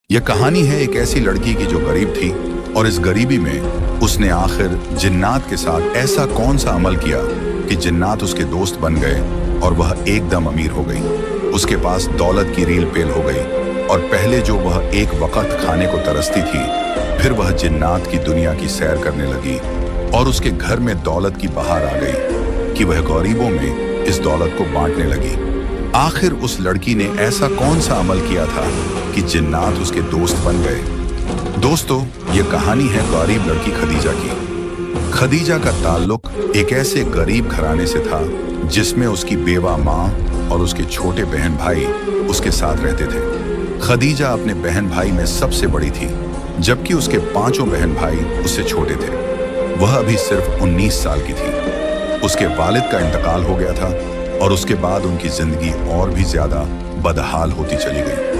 यह कहानी है एक ऐसी लड़की की जो गरीब थी और इस गरीबी में उसने आखिर जिन्नात के साथ ऐसा कौन सा अमल किया कि जिन्नात उसके दोस्त बन गए और वह एकदम अमीर हो गई। उसके पास दौलत की रील पेल हो गई और पहले जो वह एक वक्त खाने को तरसती थी, फिर वह जिन्नात की दुनिया की सैर करने लगी और उसके घर में दौलत की बहार आ गई कि वह गरीबों में इस दौलत को बांटने लगी। आखिर उस लड़की ने ऐसा कौन सा अमल किया था कि जिन्नात उसके दोस्त बन गए। दोस्तों, ये कहानी है गरीब लड़की खदीजा की। खदीजा का ताल्लुक एक ऐसे गरीब घराने से था जिसमें उसकी बेवा माँ और उसके छोटे बहन भाई उसके साथ रहते थे। खदीजा अपने बहन भाई में सबसे बड़ी थी, जबकि उसके पांचों बहन भाई उससे छोटे थे। वह अभी सिर्फ 19 साल की थी। उसके वालिद का इंतकाल हो गया था और उसके बाद उनकी जिंदगी और भी ज्यादा बदहाल होती चली गई।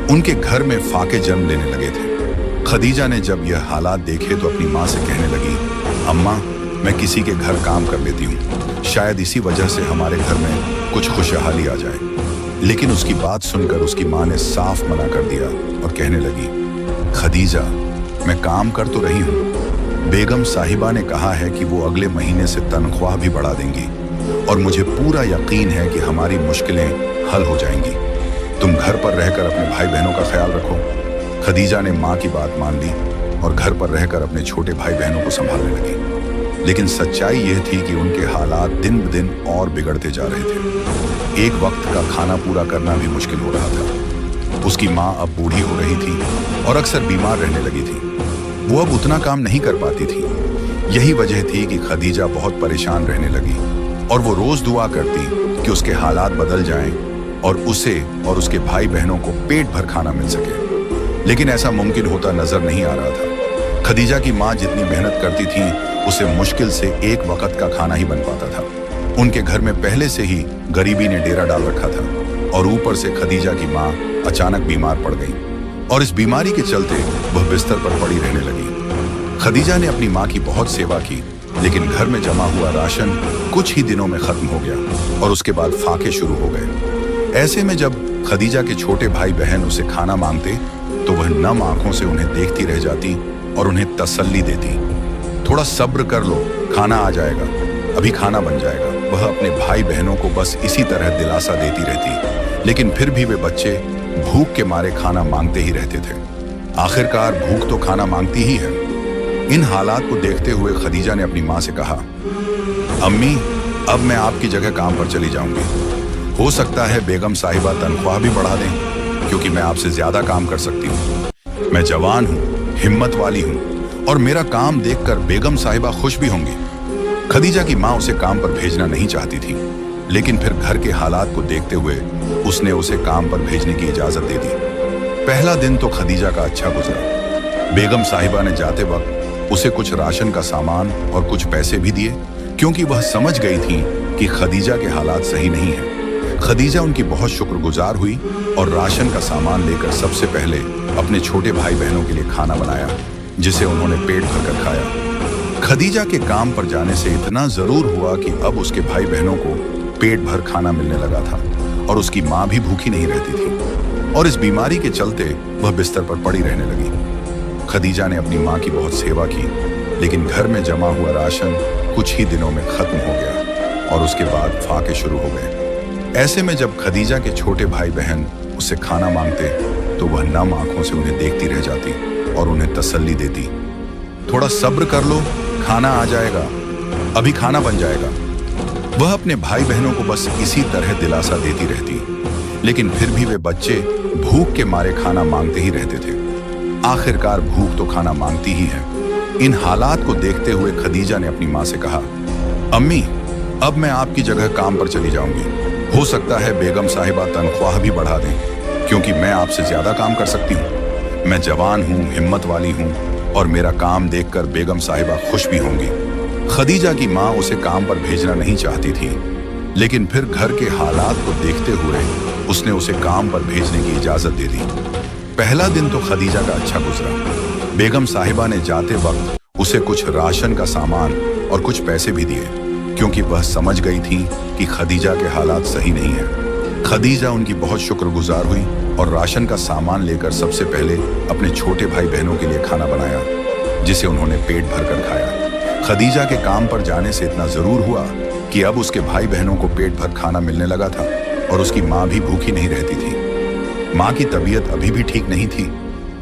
उनके घर में फाके जन्म लेने लगे थे। खदीजा ने जब यह हालात देखे तो अपनी माँ से कहने लगी, अम्मा, मैं किसी के घर काम कर लेती हूँ, शायद इसी वजह से हमारे घर में कुछ खुशहाली आ जाए। लेकिन उसकी बात सुनकर उसकी माँ ने साफ मना कर दिया और कहने लगी, खदीजा, मैं काम कर तो रही हूँ। बेगम साहिबा ने कहा है कि वो अगले महीने से तनख्वाह भी बढ़ा देंगी और मुझे पूरा यकीन है कि हमारी मुश्किलें हल हो जाएंगी। तुम घर पर रहकर अपने भाई बहनों का ख्याल रखो। खदीजा ने माँ की बात मान ली और घर पर रहकर अपने छोटे भाई बहनों को संभालने लगी। लेकिन सच्चाई यह थी कि उनके हालात दिन ब दिन और बिगड़ते जा रहे थे। एक वक्त का खाना पूरा करना भी मुश्किल हो रहा था। उसकी माँ अब बूढ़ी हो रही थी और अक्सर बीमार रहने लगी थी। वो अब उतना काम नहीं कर पाती थी। यही वजह थी कि खदीजा बहुत परेशान रहने लगी और वो रोज दुआ करती कि उसके हालात बदल जाएं और उसे और उसके भाई बहनों को पेट भर खाना मिल सके। लेकिन ऐसा मुमकिन होता नजर नहीं आ रहा था। खदीजा की माँ जितनी मेहनत करती थी, उसे मुश्किल से एक वक्त का खाना ही बन पाता था। उनके घर में पहले से ही गरीबी ने डेरा डाल रखा था और ऊपर से खदीजा की माँ अचानक बीमार पड़ गई और इस बीमारी के चलते वह बिस्तर पर पड़ी रहने लगी। खदीजा ने अपनी माँ की बहुत सेवा की, लेकिन घर में जमा हुआ राशन कुछ ही दिनों में खत्म हो गया और उसके बाद फाके शुरू हो गए। ऐसे में जब खदीजा के छोटे भाई बहन उसे खाना मांगते तो वह नम आंखों से उन्हें देखती रह जाती और उन्हें तसल्ली देती, थोड़ा सब्र कर लो, खाना आ जाएगा, अभी खाना बन जाएगा। वह अपने भाई बहनों को बस इसी तरह दिलासा देती रहती, लेकिन फिर भी वे बच्चे भूख के मारे खाना मांगते ही रहते थे। आखिरकार भूख तो खाना मांगती ही है। इन हालात को देखते हुए खदीजा ने अपनी माँ से कहा, अम्मी, अब मैं आपकी जगह काम पर चली जाऊंगी। हो सकता है बेगम साहिबा तनख्वाह भी बढ़ा दें, क्योंकि मैं आपसे ज्यादा काम कर सकती हूँ। मैं जवान हूँ, हिम्मत वाली हूँ और मेरा काम देखकर बेगम साहिबा खुश भी होंगी। खदीजा की माँ उसे काम पर भेजना नहीं चाहती थी, लेकिन फिर घर के हालात को देखते हुए उसने उसे काम पर भेजने की इजाजत दे दी। पहला दिन तो खदीजा का अच्छा गुजरा। बेगम साहिबा ने जाते वक्त उसे कुछ राशन का सामान और कुछ पैसे भी दिए, क्योंकि वह समझ गई थी कि खदीजा के हालात सही नहीं हैं। खदीजा उनकी बहुत शुक्रगुजार हुई और राशन का सामान लेकर सबसे पहले अपने छोटे भाई बहनों के लिए खाना बनाया, जिसे उन्होंने पेट भरकर खाया। खदीजा के काम पर जाने से इतना जरूर हुआ कि अब उसके भाई बहनों को पेट भर खाना मिलने लगा था और उसकी माँ भी भूखी नहीं रहती थी और इस बीमारी के चलते वह बिस्तर पर पड़ी रहने लगी। खदीजा ने अपनी माँ की बहुत सेवा की, लेकिन घर में जमा हुआ राशन कुछ ही दिनों में खत्म हो गया और उसके बाद फाके शुरू हो गए। ऐसे में जब खदीजा के छोटे भाई बहन उससे खाना मांगते तो वह नम आंखों से उन्हें देखती रह जाती और उन्हें तसल्ली देती, थोड़ा सब्र कर लो, खाना आ जाएगा, अभी खाना बन जाएगा। वह अपने भाई बहनों को बस इसी तरह दिलासा देती रहती, लेकिन फिर भी वे बच्चे भूख के मारे खाना मांगते ही रहते थे। आखिरकार भूख तो खाना मांगती ही है। इन हालात को देखते हुए खदीजा ने अपनी माँ से कहा, अम्मी, अब मैं आपकी जगह काम पर चली जाऊंगी। हो सकता है बेगम साहिबा तनख्वाह भी बढ़ा दें, क्योंकि मैं आपसे ज्यादा काम कर सकती हूँ। मैं जवान हूँ, हिम्मत वाली हूँ और मेरा काम देखकर बेगम साहिबा खुश भी होंगी। खदीजा की माँ उसे काम पर भेजना नहीं चाहती थी, लेकिन फिर घर के हालात को देखते हुए उसने उसे काम पर भेजने की इजाजत दे दी। पहला दिन तो खदीजा का अच्छा गुजरा। बेगम साहिबा ने जाते वक्त उसे कुछ राशन का सामान और कुछ पैसे भी दिए, क्योंकि वह समझ गई थी कि खदीजा के हालात सही नहीं है। खदीजा उनकी बहुत शुक्रगुजार हुई और राशन का सामान लेकर सबसे पहले अपने छोटे भाई बहनों के लिए खाना बनाया, जिसे उन्होंने पेट भरकर खाया। खदीजा के काम पर जाने से इतना जरूर हुआ कि अब उसके भाई बहनों को पेट भर खाना मिलने लगा था और उसकी माँ भी भूखी नहीं रहती थी। माँ की तबीयत अभी भी ठीक नहीं थी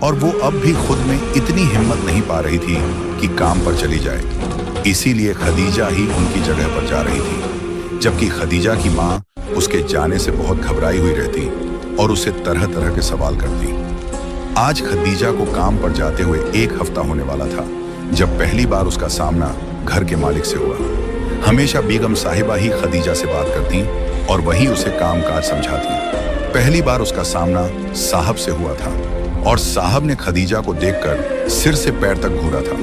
और वो अब भी खुद में इतनी हिम्मत नहीं पा रही थी कि काम पर चली जाए। इसीलिए खदीजा ही उनकी जगह पर जा रही थी, जबकि खदीजा की माँ उसके जाने से बहुत घबराई हुई रहती और उसे तरह तरह के सवाल करती। आज खदीजा को काम पर जाते हुए 1 हफ्ता होने वाला था जब पहली बार उसका सामना घर के मालिक से हुआ। हमेशा बेगम साहिबा ही खदीजा से बात करती और वही उसे कामकाज समझाती। पहली बार उसका सामना साहब से हुआ था और साहब ने खदीजा को देखकर सिर से पैर तक घूरा था।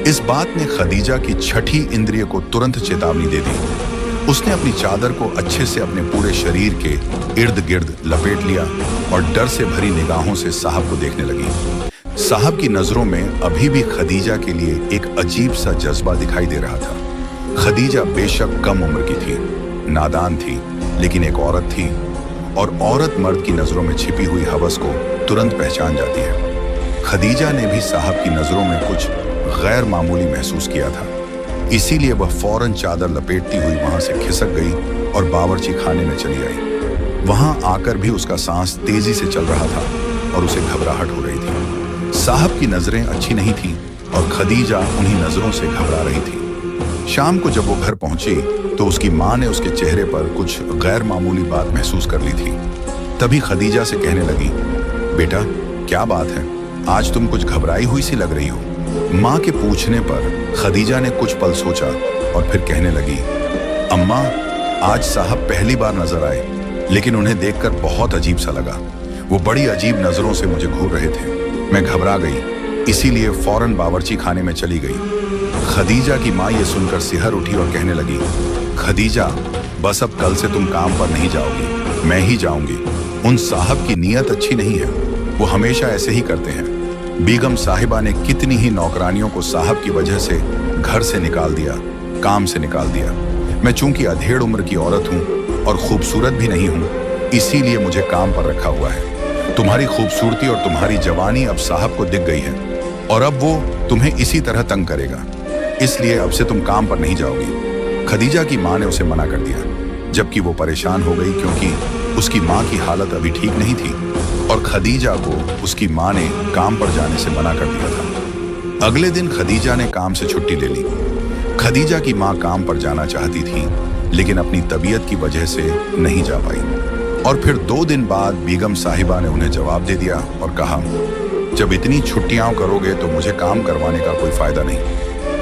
इस बात ने खदीजा की छठी इंद्रिय को तुरंत चेतावनी दे दी। उसने अपनी चादर को अच्छे से अपने पूरे शरीर के इर्द गिर्द लपेट लिया और डर से भरी निगाहों से साहब को देखने लगी। साहब की नजरों में अभी भी खदीजा के लिए एक अजीब सा जज्बा दिखाई दे रहा था। खदीजा बेशक कम उम्र की थी, नादान थी, लेकिन एक औरत थी और औरत मर्द की नजरों में छिपी हुई हवस को तुरंत पहचान जाती है। खदीजा ने भी साहब की नजरों में कुछ गैर मामूली महसूस किया था, इसीलिए वह फौरन चादर लपेटती हुई वहां से खिसक गई और बावर्ची खाने में चली आई। वहां आकर भी उसका सांस तेजी से चल रहा था और उसे घबराहट हो रही थी। साहब की नजरें अच्छी नहीं थीं और खदीजा उन्हीं नजरों से घबरा रही थी। शाम को जब वो घर पहुंची तो उसकी माँ ने उसके चेहरे पर कुछ गैर मामूली बात महसूस कर ली थी। तभी खदीजा से कहने लगी, बेटा क्या बात है, आज तुम कुछ घबराई हुई सी लग रही हो। माँ के पूछने पर खदीजा ने कुछ पल सोचा और फिर कहने लगी, अम्मा आज साहब पहली बार नजर आए, लेकिन उन्हें देखकर बहुत अजीब सा लगा। वो बड़ी अजीब नजरों से मुझे घूर रहे थे। मैं घबरा गई, इसीलिए फौरन बावर्ची खाने में चली गई। खदीजा की माँ ये सुनकर सिहर उठी और कहने लगी, खदीजा बस अब कल से तुम काम पर नहीं जाओगी, मैं ही जाऊंगी। उन साहब की नीयत अच्छी नहीं है, वो हमेशा ऐसे ही करते हैं। बेगम साहिबा ने कितनी ही नौकरानियों को साहब की वजह से घर से निकाल दिया, काम से निकाल दिया। मैं चूंकि अधेड़ उम्र की औरत हूँ और खूबसूरत भी नहीं हूँ, इसीलिए मुझे काम पर रखा हुआ है। तुम्हारी खूबसूरती और तुम्हारी जवानी अब साहब को दिख गई है और अब वो तुम्हें इसी तरह तंग करेगा, इसलिए अब से तुम काम पर नहीं जाओगी। खदीजा की माँ ने उसे मना कर दिया, जबकि वो परेशान हो गई क्योंकि उसकी माँ की हालत अभी ठीक नहीं थी और खदीजा को उसकी माँ ने काम पर जाने से मना कर दिया था। अगले दिन खदीजा ने काम से छुट्टी ले ली। खदीजा की माँ काम पर जाना चाहती थी, लेकिन अपनी तबीयत की वजह से नहीं जा पाई और फिर 2 दिन बाद बेगम साहिबा ने उन्हें जवाब दे दिया और कहा, जब इतनी छुट्टियां करोगे तो मुझे काम करवाने का कोई फायदा नहीं,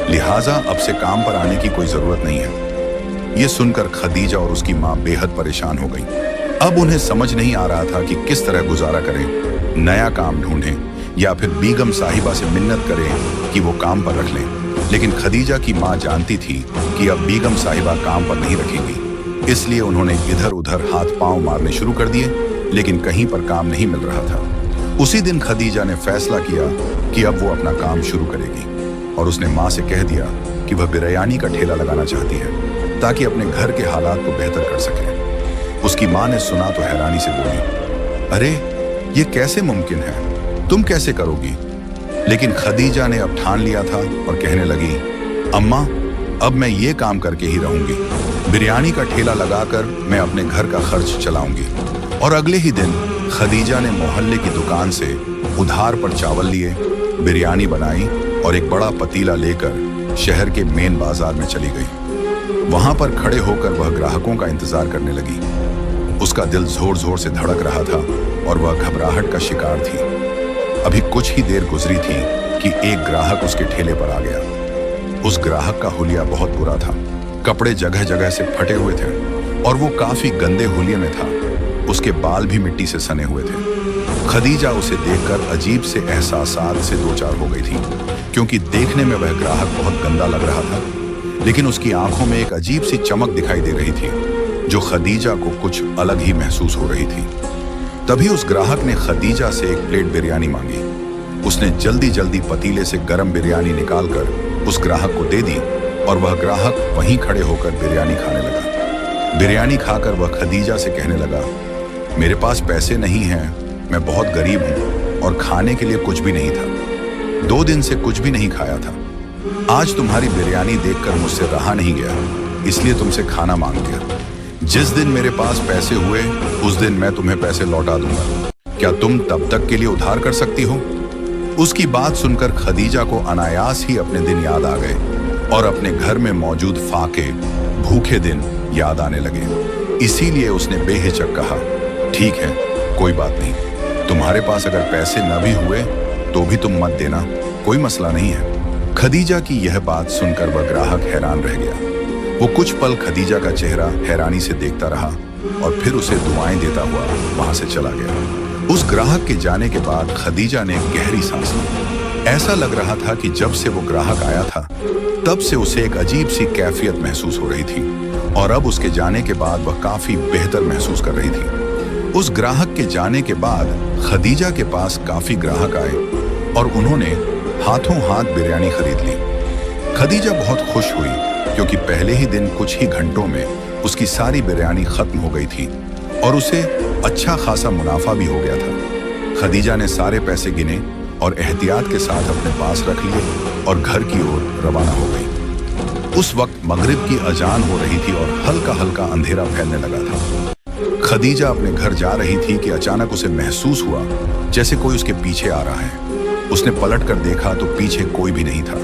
लिहाजा अब से काम पर आने की कोई जरूरत नहीं है। ये सुनकर खदीजा और उसकी माँ बेहद परेशान हो गई। अब उन्हें समझ नहीं आ रहा था कि किस तरह गुजारा करें, नया काम ढूंढें या फिर बेगम साहिबा से मिन्नत करें कि वो काम पर रख लें। लेकिन खदीजा की माँ जानती थी कि अब बेगम साहिबा काम पर नहीं रखेंगी, इसलिए उन्होंने इधर उधर हाथ पांव मारने शुरू कर दिए, लेकिन कहीं पर काम नहीं मिल रहा था। उसी दिन खदीजा ने फैसला किया कि अब वो अपना काम शुरू करेगी और उसने माँ से कह दिया कि वह बिरयानी का ठेला लगाना चाहती है ताकि अपने घर के हालात को बेहतर कर सके। उसकी माँ ने सुना तो हैरानी से बोली, अरे ये कैसे मुमकिन है, तुम कैसे करोगी? लेकिन खदीजा ने अब ठान लिया था और कहने लगी, अम्मा अब मैं ये काम करके ही रहूंगी, बिरयानी का ठेला लगाकर मैं अपने घर का खर्च चलाऊंगी। और अगले ही दिन खदीजा ने मोहल्ले की दुकान से उधार पर चावल लिए, बिरयानी बनाई और एक बड़ा पतीला लेकर शहर के मेन बाजार में चली गई। वहां पर खड़े होकर वह ग्राहकों का इंतजार करने लगी। उसका दिल जोर जोर से धड़क रहा था और वह घबराहट का शिकार थी। अभी कुछ ही देर गुजरी थी कि एक ग्राहक उसके ठेले पर आ गया। उस ग्राहक का हुलिया बहुत बुरा था, कपड़े जगह जगह से फटे हुए थे और वो काफी गंदे हुलिये में था। उसके बाल भी मिट्टी से सने हुए थे। खदीजा उसे देखकर अजीब से एहसासात से दो चार हो गई थी, क्योंकि देखने में वह ग्राहक बहुत गंदा लग रहा था, लेकिन उसकी आंखों में एक अजीब सी चमक दिखाई दे रही थी जो खदीजा को कुछ अलग ही महसूस हो रही थी। तभी उस ग्राहक ने खदीजा से एक प्लेट बिरयानी मांगी। उसने जल्दी जल्दी पतीले से गरम बिरयानी निकालकर उस ग्राहक को दे दी और वह ग्राहक वहीं खड़े होकर बिरयानी खाने लगा। बिरयानी खाकर वह खदीजा से कहने लगा, मेरे पास पैसे नहीं हैं, मैं बहुत गरीब हूँ और खाने के लिए कुछ भी नहीं था। 2 दिन से कुछ भी नहीं खाया था। आज तुम्हारी बिरयानी देखकर मुझसे रहा नहीं गया, इसलिए तुमसे खाना मांग लिया। जिस दिन मेरे पास पैसे हुए उस दिन मैं तुम्हें पैसे लौटा दूंगा। क्या तुम तब तक के लिए उधार कर सकती हो? उसकी बात सुनकर खदीजा को अनायास ही अपने दिन याद आ गए और अपने घर में मौजूद फाके, भूखे दिन याद आने लगे। इसीलिए उसने बेहिचक कहा, ठीक है, कोई बात नहीं। तुम्हारे पास अगर पैसे न भी हुए तो भी तुम मत देना, कोई मसला नहीं है। खदीजा की यह बात सुनकर वह ग्राहक हैरान रह गया। वो कुछ पल खदीजा का चेहरा हैरानी से देखता रहा और फिर उसे दुआएं देता हुआ वहां से चला गया। उस ग्राहक के जाने के बाद खदीजा ने गहरी सांस ली। ऐसा लग रहा था कि जब से वो ग्राहक आया था तब से उसे एक अजीब सी कैफियत महसूस हो रही थी और अब उसके जाने के बाद वह काफी बेहतर महसूस कर रही थी। उस ग्राहक के जाने के बाद खदीजा के पास काफी ग्राहक आए और उन्होंने हाथों हाथ बिरयानी खरीद ली। खदीजा बहुत खुश हुई क्योंकि पहले ही दिन कुछ ही घंटों में उसकी सारी बिरयानी खत्म हो गई थी और उसे अच्छा खासा मुनाफा भी हो गया था। खदीजा ने सारे पैसे गिने और एहतियात के साथ अपने पास रख लिए और घर की ओर रवाना हो गई। उस वक्त मगरिब की अजान हो रही थी और हल्का हल्का अंधेरा फैलने लगा था। खदीजा अपने घर जा रही थी कि अचानक उसे महसूस हुआ जैसे कोई उसके पीछे आ रहा है। उसने पलट कर देखा तो पीछे कोई भी नहीं था।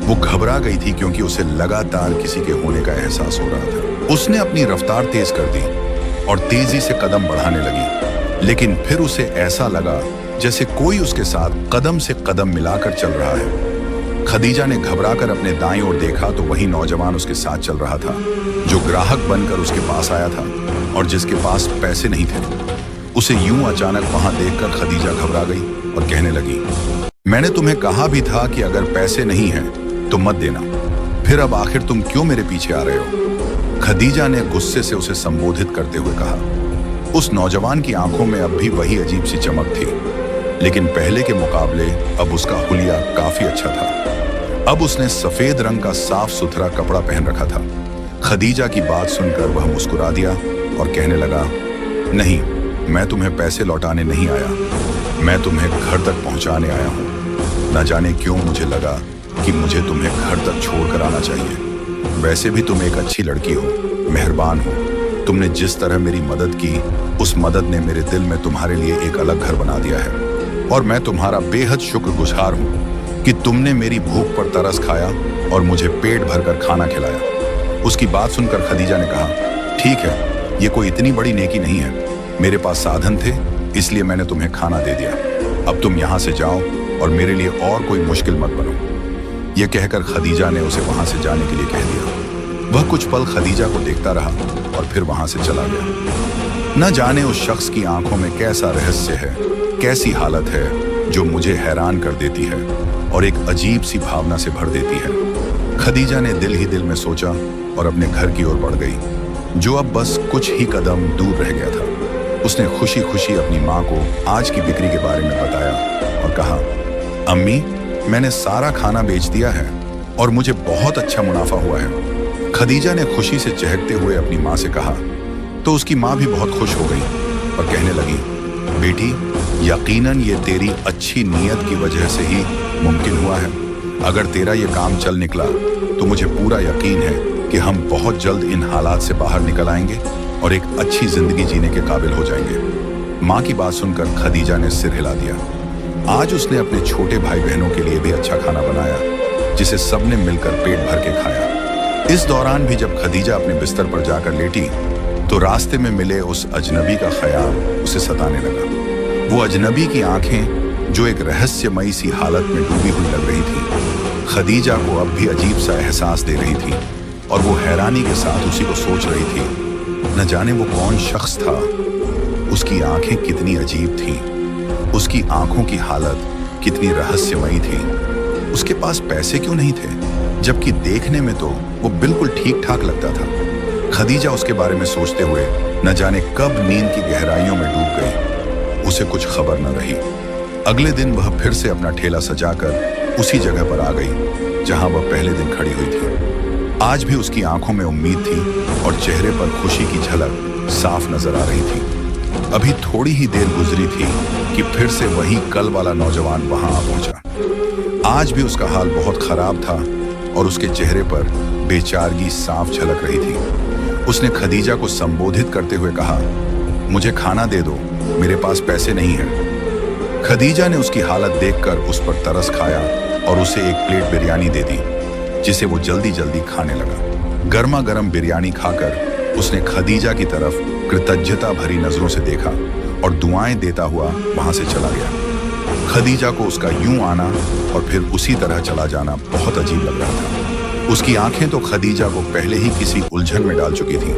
वो घबरा गई थी क्योंकि उसे लगातार किसी के होने का एहसास हो रहा था। उसने अपनी रफ्तार तेज कर दी और तेजी से कदम बढ़ाने लगी, लेकिन फिर उसे ऐसा लगा जैसे कोई उसके साथ कदम से कदम मिलाकर चल रहा है। खदीजा ने घबराकर अपने दाईं ओर देखा तो वही नौजवान उसके साथ चल रहा था जो ग्राहक बनकर उसके पास आया था और जिसके पास पैसे नहीं थे। उसे यूं अचानक वहां देखकर खदीजा घबरा गई और कहने लगी, मैंने तुम्हें कहा भी था कि अगर पैसे नहीं हैं तो मत देना, फिर अब आखिर तुम क्यों मेरे पीछे आ रहे हो? खदीजा ने गुस्से से उसे संबोधित करते हुए कहा। उस नौजवान की आंखों में अब भी वही अजीब सी चमक थी, लेकिन पहले के मुकाबले अब उसका हुलिया काफी अच्छा था। अब उसने सफेद रंग का साफ सुथरा कपड़ा पहन रखा था। खदीजा की बात सुनकर वह मुस्कुरा दिया और कहने लगा, नहीं, मैं तुम्हें पैसे लौटाने नहीं आया, मैं तुम्हें घर तक पहुंचाने आया हूं। न जाने क्यों मुझे लगा कि मुझे तुम्हें घर तक छोड़कर आना चाहिए। वैसे भी तुम एक अच्छी लड़की हो, मेहरबान हो। तुमने जिस तरह मेरी मदद की, उस मदद ने मेरे दिल में तुम्हारे लिए एक अलग घर बना दिया है और मैं तुम्हारा बेहद शुक्रगुजार हूँ कि तुमने मेरी भूख पर तरस खाया और मुझे पेट भरकर खाना खिलाया। उसकी बात सुनकर खदीजा ने कहा, ठीक है, ये कोई इतनी बड़ी नेकी नहीं है। मेरे पास साधन थे इसलिए मैंने तुम्हें खाना दे दिया। अब तुम यहाँ से जाओ और मेरे लिए और कोई मुश्किल मत बनो। यह कहकर खदीजा ने उसे वहां से जाने के लिए कह दिया। वह कुछ पल खदीजा को देखता रहा और फिर वहां से चला गया। न जाने उस शख्स की आंखों में कैसा रहस्य है, कैसी हालत है जो मुझे हैरान कर देती है और एक अजीब सी भावना से भर देती है। खदीजा ने दिल ही दिल में सोचा और अपने घर की ओर बढ़ गई, जो अब बस कुछ ही कदम दूर रह गया था। उसने खुशी खुशी अपनी माँ को आज की बिक्री के बारे में बताया और कहा, अम्मी, मैंने सारा खाना बेच दिया है और मुझे बहुत अच्छा मुनाफा हुआ है। खदीजा ने खुशी से चहकते हुए अपनी माँ से कहा तो उसकी माँ भी बहुत खुश हो गई और कहने लगी, बेटी, यकीनन ये तेरी अच्छी नीयत की वजह से ही मुमकिन हुआ है। अगर तेरा ये काम चल निकला तो मुझे पूरा यकीन है कि हम बहुत जल्द इन हालात से बाहर निकल आएंगे और एक अच्छी जिंदगी जीने के काबिल हो जाएंगे। माँ की बात सुनकर खदीजा ने सिर हिला दिया। आज उसने अपने छोटे भाई बहनों के लिए भी अच्छा खाना बनाया जिसे सबने मिलकर पेट भर के खाया। इस दौरान भी जब खदीजा अपने बिस्तर पर जाकर लेटी तो रास्ते में मिले उस अजनबी का ख्याल उसे सताने लगा। वो अजनबी की आंखें जो एक रहस्यमयी सी हालत में डूबी हुई लग रही थी, खदीजा को अब भी अजीब सा एहसास दे रही थी और वो हैरानी के साथ उसी को सोच रही थी। न जाने वो कौन शख्स था, उसकी आंखें कितनी अजीब थीं, उसकी आंखों की हालत कितनी रहस्यमयी थी। उसके पास पैसे क्यों नहीं थे, जबकि देखने में तो वो बिल्कुल ठीक ठाक लगता था। खदीजा उसके बारे में सोचते हुए न जाने कब नींद की गहराइयों में डूब गई। उसे कुछ खबर न रही। अगले दिन वह फिर से अपना ठेला सजाकर उसी जगह पर आ गई जहां वह पहले दिन खड़ी हुई थी। आज भी उसकी आंखों में उम्मीद थी और चेहरे पर खुशी की झलक साफ नजर आ रही थी। अभी थोड़ी ही देर गुजरी थी कि फिर से वही कल वाला नौजवान वहां आ पहुंचा। आज भी उसका हाल बहुत खराब था और उसके चेहरे पर बेचारगी साफ झलक रही थी। उसने खदीजा को संबोधित करते हुए कहा, मुझे खाना दे दो, मेरे पास पैसे नहीं हैं। खदीजा ने उसकी हालत देखकर उस पर तरस खाया और उसे एक प्लेट बिरयानी दे दी, जिसे वो जल्दी जल्दी खाने लगा। गर्मा गर्म बिरयानी खाकर उसने खदीजा की तरफ कृतज्ञता भरी नजरों से देखा और दुआएं देता हुआ वहां से चला गया। खदीजा को उसका यूं आना और फिर उसी तरह चला जाना बहुत अजीब लग रहा था। उसकी आंखें तो खदीजा को पहले ही किसी उलझन में डाल चुकी थीं।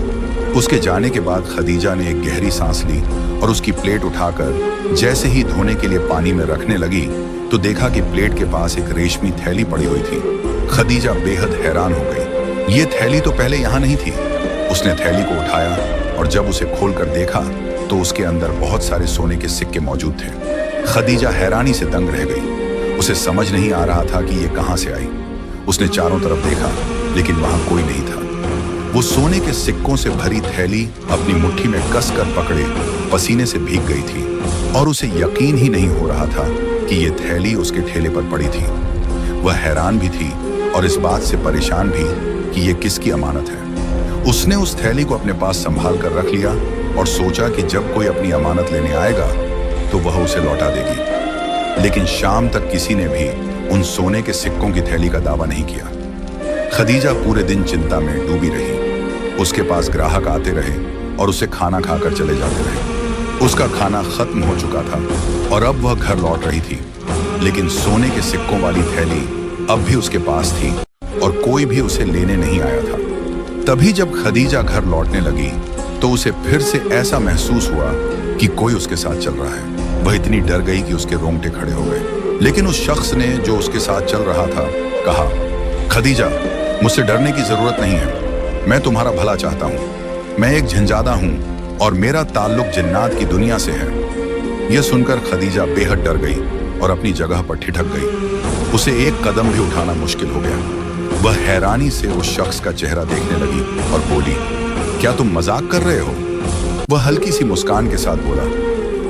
उसके जाने के बाद खदीजा ने एक गहरी सांस ली और उसकी प्लेट उठाकर जैसे ही धोने के लिए पानी में रखने लगी तो देखा कि प्लेट के पास एक रेशमी थैली पड़ी हुई थी। खदीजा बेहद हैरान हो गई। ये थैली तो पहले यहाँ नहीं थी। उसने थैली को उठाया और जब उसे खोलकर देखा तो उसके अंदर बहुत सारे सोने के सिक्के मौजूद थे। खदीजा हैरानी से दंग रह गई। उसे समझ नहीं आ रहा था कि ये कहां से आई। उसने चारों तरफ देखा लेकिन वहां कोई नहीं था। वो सोने के सिक्कों से भरी थैली अपनी मुट्ठी में कसकर पकड़े पसीने से भीग गई थी और उसे यकीन ही नहीं हो रहा था कि ये थैली उसके ठेले पर पड़ी थी। वह हैरान भी थी और इस बात से परेशान भी कि ये किसकी अमानत है। उसने उस थैली को अपने पास संभाल कर रख लिया और सोचा कि जब कोई अपनी अमानत लेने आएगा तो वह उसे लौटा देगी। लेकिन शाम तक किसी ने भी उन सोने के सिक्कों की थैली का दावा नहीं किया। खदीजा पूरे दिन चिंता में डूबी रही। उसके पास ग्राहक आते रहे और उसे खाना खाकर चले जाते रहे। उसका खाना खत्म हो चुका था और अब वह घर लौट रही थी, लेकिन सोने के सिक्कों वाली थैली अब भी उसके पास थी और कोई भी उसे लेने नहीं आया था। तभी जब खदीजा घर लौटने लगी तो उसे फिर से ऐसा महसूस हुआ कि कोई उसके साथ चल रहा है। वह इतनी डर गई कि उसके रोंगटे खड़े हो गए। लेकिन उस शख्स ने जो उसके साथ चल रहा था कहा, खदीजा, मुझसे डरने की जरूरत नहीं है। मैं तुम्हारा भला चाहता हूँ। मैं एक झंझादा हूँ और मेरा ताल्लुक जिन्नात की दुनिया से है। यह सुनकर खदीजा बेहद डर गई और अपनी जगह पर ठिठक गई। उसे एक कदम भी उठाना मुश्किल हो गया। वह हैरानी से उस शख्स का चेहरा देखने लगी और बोली, क्या तुम मजाक कर रहे हो? वह हल्की सी मुस्कान के साथ बोला,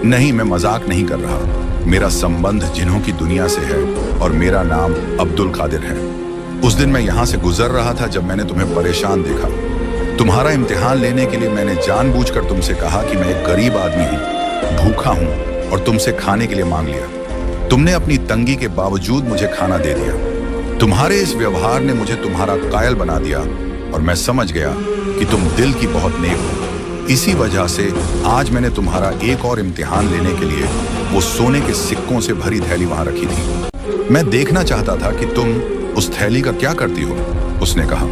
नहीं, मैं मजाक नहीं कर रहा। मेरा संबंध जिन्हों की दुनिया से है और मेरा नाम अब्दुल कादिर है। उस दिन मैं यहाँ से गुजर रहा था जब मैंने तुम्हें परेशान देखा। तुम्हारा इम्तिहान लेने के लिए मैंने जानबूझकर तुमसे कहा कि मैं एक गरीब आदमी हूँ, भूखा हूँ और तुमसे खाने के लिए मांग लिया। तुमने अपनी तंगी के बावजूद मुझे खाना दे दिया। तुम्हारे इस व्यवहार ने मुझे तुम्हारा कायल बना दिया और मैं समझ गया कि तुम दिल की बहुत नेक हो। इसी वजह से आज मैंने तुम्हारा एक और इम्तिहान लेने के लिए वो सोने के सिक्कों से भरी थैली वहां रखी थी। मैं देखना चाहता था कि तुम उस थैली का क्या करती हो, उसने कहा।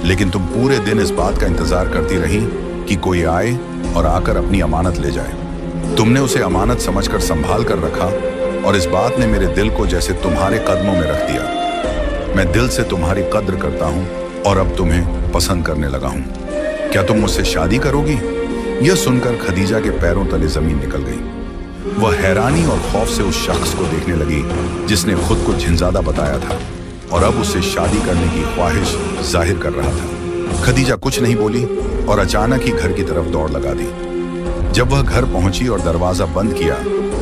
लेकिन तुम पूरे दिन इस बात का इंतजार करती रही कि कोई आए और आकर अपनी अमानत ले जाए। तुमने उसे अमानत समझकर संभाल कर रखा और इस बात ने मेरे दिल को जैसे तुम्हारे कदमों में रख दिया। मैं दिल से तुम्हारी कद्र करता हूँ और अब तुम्हें पसंद करने लगा हूँ। क्या तुम मुझसे शादी करोगी? यह सुनकर खदीजा के पैरों तले जमीन निकल गई। वह हैरानी और खौफ से उस शख्स को देखने लगी जिसने खुद को झिंझादा बताया था और अब उससे शादी करने की ख्वाहिश जाहिर कर रहा था। खदीजा कुछ नहीं बोली और अचानक ही घर की तरफ दौड़ लगा दी। जब वह घर पहुंची और दरवाजा बंद किया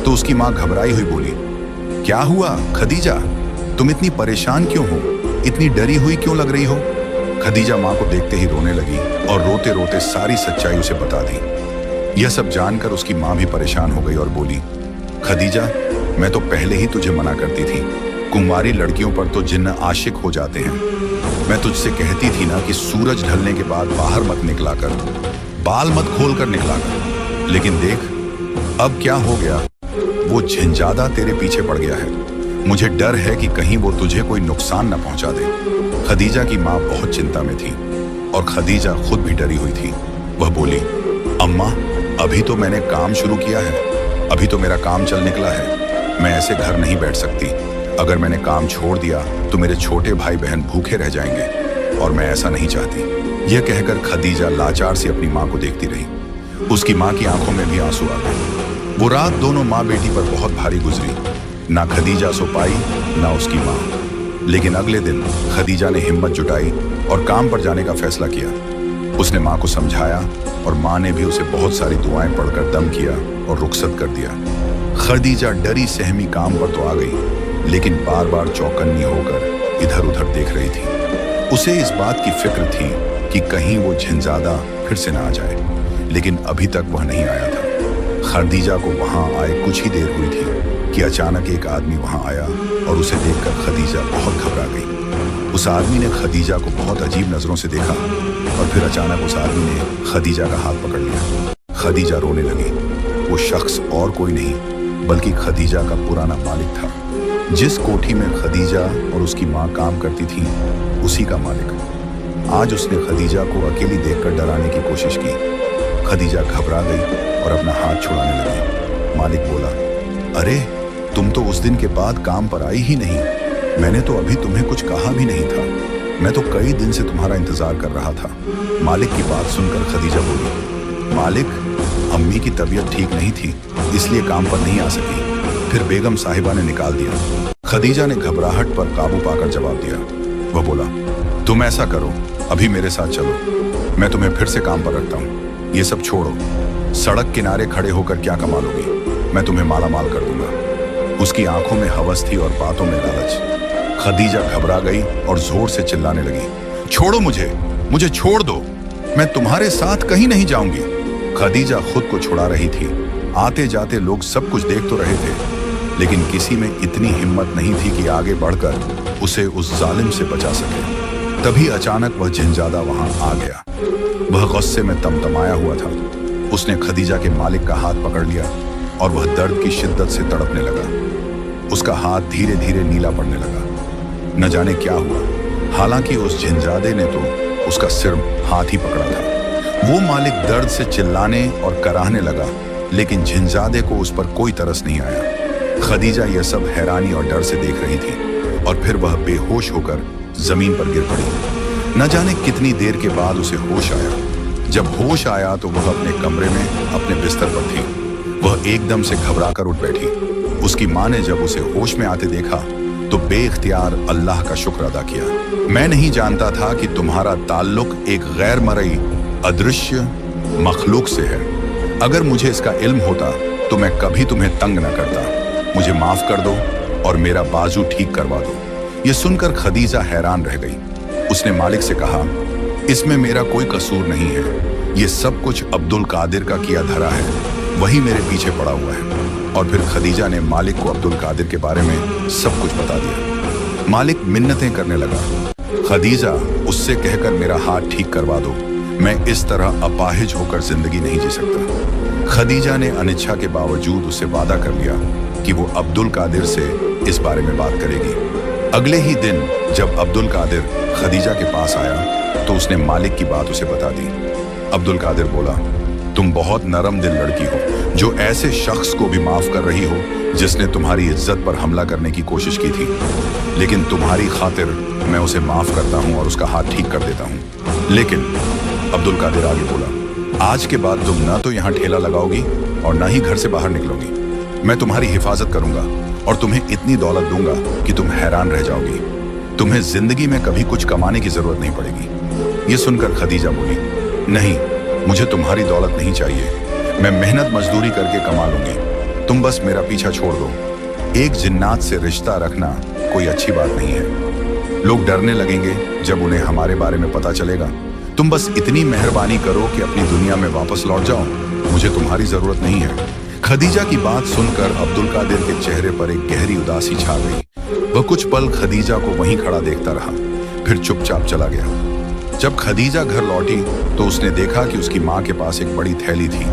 तो उसकी माँ घबराई हुई बोली, क्या हुआ खदीजा? तुम इतनी परेशान क्यों हो? इतनी डरी हुई क्यों लग रही हो? खदीजा माँ को देखते ही रोने लगी और रोते रोते सारी सच्चाई उसे बता दी। यह सब जानकर उसकी माँ भी परेशान हो गई और बोली, खदीजा, मैं तो पहले ही तुझे मना करती थी। कुंवारी लड़कियों पर तो जिन्न आशिक हो जाते हैं। मैं तुझसे कहती थी ना कि सूरज ढलने के बाद बाहर मत निकला कर, बाल मत खोल कर निकला कर। लेकिन देख अब क्या हो गया। वो झिंझादा तेरे पीछे पड़ गया है। मुझे डर है कि कहीं वो तुझे कोई नुकसान न पहुंचा दे। खदीजा की माँ बहुत चिंता में थी और खदीजा खुद भी डरी हुई थी। वह बोली, अम्मा, अभी तो मैंने काम शुरू किया है, अभी तो मेरा काम चल निकला है। मैं ऐसे घर नहीं बैठ सकती। अगर मैंने काम छोड़ दिया तो मेरे छोटे भाई बहन भूखे रह जाएंगे और मैं ऐसा नहीं चाहती। यह कहकर खदीजा लाचार से अपनी माँ को देखती रही। उसकी माँ की आंखों में भी आंसू आ गए। वो रात दोनों माँ बेटी पर बहुत भारी गुजरी। ना खदीजा सो पाई ना उसकी माँ। लेकिन अगले दिन खदीजा ने हिम्मत जुटाई और काम पर जाने का फैसला किया। उसने माँ को समझाया और माँ ने भी उसे बहुत सारी दुआएं पढ़कर दम किया और रुखसत कर दिया। खदीजा डरी सहमी काम पर तो आ गई, लेकिन बार बार चौकन्नी होकर इधर उधर देख रही थी। उसे इस बात की फिक्र थी कि कहीं वो झिंजादा फिर से ना आ जाए, लेकिन अभी तक वह नहीं आया था। खदीजा को वहां आए कुछ ही देर हुई थी कि अचानक एक आदमी वहां आया और उसे देखकर खदीजा बहुत घबरा गई। उस आदमी ने खदीजा को बहुत अजीब नजरों से देखा और फिर अचानक उस आदमी ने खदीजा का हाथ पकड़ लिया। खदीजा रोने लगी। वो शख्स और कोई नहीं बल्कि खदीजा का पुराना मालिक था। जिस कोठी में खदीजा और उसकी माँ काम करती थी, उसी का मालिक। आज उसने खदीजा को अकेली देखकर डराने की कोशिश की। खदीजा घबरा गई और अपना हाथ छुड़ाने लगी। मालिक बोला, अरे तुम तो उस दिन के बाद काम पर आई ही नहीं। मैंने तो अभी तुम्हें कुछ कहा भी नहीं था। मैं तो कई दिन से तुम्हारा इंतजार कर रहा था। मालिक की बात सुनकर खदीजा बोली, मालिक, अम्मी की तबीयत ठीक नहीं थी, इसलिए काम पर नहीं आ सकी। फिर बेगम साहिबा ने निकाल दिया। खदीजा ने घबराहट पर काबू पाकर जवाब दिया। वह बोला, तुम ऐसा करो, अभी मेरे साथ चलो, मैं तुम्हें फिर से काम पर रखता हूँ। ये सब छोड़ो, सड़क किनारे खड़े होकर क्या कमा लोगी? मैं तुम्हें माला माल कर दूंगा। उसकी आंखों में हवस थी और बातों में लालच। खदीजा घबरा गई और जोर से चिल्लाने लगी, छोड़ो मुझे छोड़ दो, मैं तुम्हारे साथ कहीं नहीं जाऊंगी। खदीजा खुद को छुड़ा रही थी। आते जाते लोग सब कुछ देख तो रहे थे, लेकिन किसी में इतनी हिम्मत नहीं थी कि आगे बढ़कर उसे उस जालिम से बचा सके। तभी अचानक वह जिनजादा वहां आ गया। वह गुस्से में तमतमाया हुआ था। उसने खदीजा के मालिक का हाथ पकड़ लिया और वह दर्द की शिद्दत से तड़पने लगा। उसका हाथ धीरे धीरे नीला पड़ने लगा। न जाने क्या हुआ, हालांकि उस झिंजादे ने तो उसका सिर हाथ ही पकड़ा था। वो मालिक दर्द से चिल्लाने और कराहने लगा, लेकिन झिंजादे को उस पर कोई तरस नहीं आया। खदीजा यह सब हैरानी और डर से देख रही थी और फिर वह बेहोश होकर जमीन पर गिर पड़ी। न जाने कितनी देर के बाद उसे होश आया। जब होश आया तो वह अपने कमरे में अपने बिस्तर पर थी। वह एकदम से घबराकर उठ बैठी। उसकी माँ ने जब उसे होश में आते देखा तो बेइख्तियार अल्लाह का शुक्र अदा किया। मैं नहीं जानता था कि तुम्हारा ताल्लुक एक गैर मरई अदृश्य मखलूक से है। अगर मुझे इसका इल्म होता तो मैं कभी तुम्हें तंग न करता। मुझे माफ कर दो और मेरा बाजू ठीक करवा दो। ये सुनकर खदीजा हैरान रह गई। उसने मालिक से कहा, इसमें मेरा कोई कसूर नहीं है। ये सब कुछ अब्दुल कादिर का किया धरा है, वही मेरे पीछे पड़ा हुआ है। और फिर खदीजा ने मालिक को अब्दुल कादिर के बारे में सब कुछ बता दिया। मालिक मिन्नतें करने लगा, खदीजा, उससे कहकर मेरा हाथ ठीक करवा दो। मैं इस तरह अपाहिज होकर जिंदगी नहीं जी सकता। खदीजा ने अनिच्छा के बावजूद उससे वादा कर लिया कि वो अब्दुल कादिर से इस बारे में बात करेगी। अगले ही दिन जब अब्दुल कादिर खदीजा के पास आया तो उसने मालिक की बात उसे बता दी। अब्दुल कादिर बोला, तुम बहुत नरम दिल लड़की हो, जो ऐसे शख्स को भी माफ कर रही हो जिसने तुम्हारी इज्जत पर हमला करने की कोशिश की थी। लेकिन तुम्हारी खातिर मैं उसे माफ करता हूँ और उसका हाथ ठीक कर देता हूँ। लेकिन अब्दुल कादिर आगे बोला, आज के बाद तुम ना तो यहाँ ठेला लगाओगी और ना ही घर से बाहर निकलोगी। मैं तुम्हारी हिफाजत करूंगा और तुम्हें इतनी दौलत दूंगा कि तुम हैरान रह जाओगी। तुम्हें जिंदगी में कभी कुछ कमाने की जरूरत नहीं पड़ेगी। ये सुनकर खदीजा बोली, नहीं, मुझे तुम्हारी दौलत नहीं चाहिए। मैं मेहनत मजदूरी करके कमा लूंगी। तुम बस मेरा पीछा छोड़ दो। एक जिन्नात से रिश्ता रखना कोई अच्छी बात नहीं है। लोग डरने लगेंगे जब उन्हें हमारे बारे में पता चलेगा। तुम बस इतनी मेहरबानी करो कि अपनी दुनिया में वापस लौट जाओ। मुझे तुम्हारी जरूरत नहीं है। खदीजा की बात सुनकर अब्दुल कादिर के चेहरे पर एक गहरी उदासी छा गई। वह कुछ पल खदीजा को वहीं खड़ा देखता रहा, फिर चुपचाप चला गया। जब खदीजा घर लौटी तो उसने देखा कि उसकी माँ के पास एक बड़ी थैली थी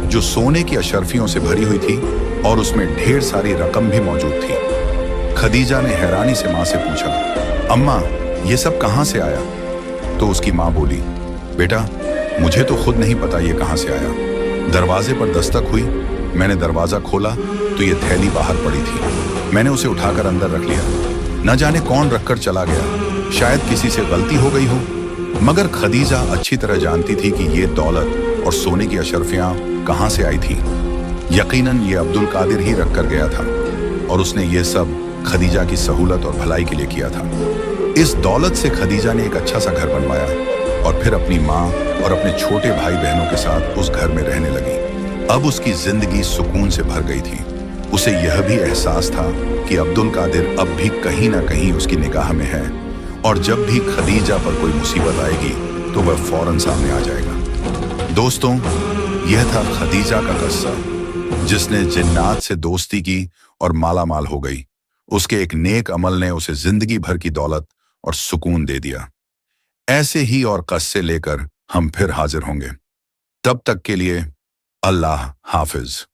जो सोने की अशर्फियों से भरी हुई थी और उसमें ढेर सारी रकम भी मौजूद थी। खदीजा ने हैरानी से माँ से पूछा, अम्मा, ये सब कहाँ से आया? तो उसकी माँ बोली, बेटा, मुझे तो खुद नहीं पता ये कहाँ से आया। दरवाजे पर दस्तक हुई, मैंने दरवाजा खोला तो ये थैली बाहर पड़ी थी। मैंने उसे उठाकर अंदर रख लिया। न जाने कौन रखकर चला गया, शायद किसी से गलती हो गई हो। मगर खदीजा अच्छी तरह जानती थी कि ये दौलत और सोने की अशर्फियां कहां से आई थी। यकीनन ये अब्दुल कादिर ही रख कर गया था और उसने ये सब खदीजा की सहूलत और भलाई के लिए किया था। इस दौलत से खदीजा ने एक अच्छा सा घर बनवाया और फिर अपनी माँ और अपने छोटे भाई बहनों के साथ उस घर में रहने लगी। अब उसकी जिंदगी सुकून से भर गई थी। उसे यह भी एहसास था कि अब्दुल कादिर अब भी कहीं ना कहीं उसकी निगाह में है और जब भी खदीजा पर कोई मुसीबत आएगी तो वह फौरन सामने आ जाएगा। दोस्तों, यह था खदीजा का किस्सा, जिसने जिन्नात से दोस्ती की और माला माल हो गई। उसके एक नेक अमल ने उसे जिंदगी भर की दौलत और सुकून दे दिया। ऐसे ही और किस्से लेकर हम फिर हाजिर होंगे। तब तक के लिए अल्लाह हाफिज।